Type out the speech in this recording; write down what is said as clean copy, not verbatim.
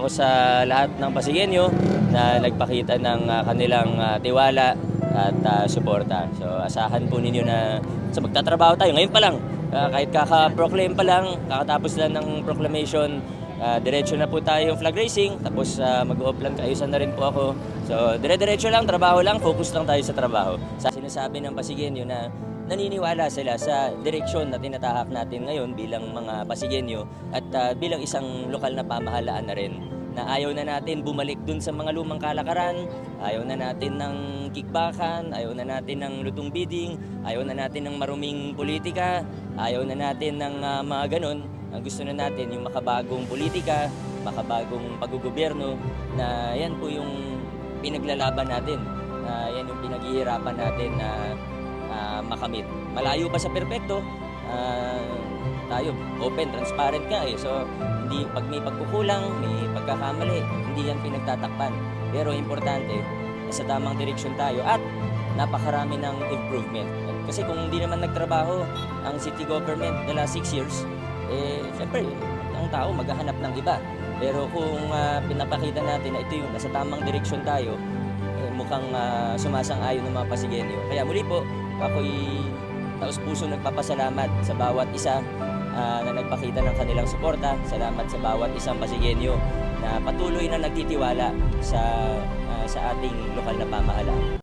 Ako sa lahat ng Pasigueño na nagpakita ng kanilang tiwala at suporta. So asahan po ninyo na sa magtatrabaho tayo. Ngayon pa lang, kahit kaka-proclaim pa lang, kakatapos lang ng proclamation, diretso na po tayo yung flag raising, tapos mag-o-plan kaayusan na rin po ako. So dire-diretso lang, trabaho lang, focus lang tayo sa trabaho. Sa sinasabi ng Pasigueño na naniniwala sila sa direksyon na tinatahak natin ngayon bilang mga Pasigueño at bilang isang lokal na pamahalaan na rin, na ayaw na natin bumalik dun sa mga lumang kalakaran, ayaw na natin ng kickbackan, ayaw na natin ng lutong bidding, ayaw na natin ng maruming politika, ayaw na natin ng mga ganon. Ang gusto na natin yung makabagong politika, makabagong paggugobyerno, na yan po yung pinaglalaban natin, na yan yung pinaghihirapan natin na makamit. Malayo pa sa perpekto, tayo open, transparent ka eh. So hindi, pag may pagkukulang, may pagkakamali, hindi yan pinagtatakpan. Pero importante, sa tamang direksyon tayo at napakarami ng improvement. Kasi kung hindi naman nagtrabaho ang city government the last 6 years, syempre ang tao maghahanap ng iba. Pero kung pinapakita natin na ito yung nasa tamang direksyon tayo, mukhang sumasang-ayon ng mga Pasigueño. Kaya muli po, ako'y taos-puso nagpapasalamat sa bawat isa na nagpakita ng kanilang suporta. Salamat sa bawat isang Pasigueño na patuloy na nagtitiwala sa ating lokal na pamahalaan.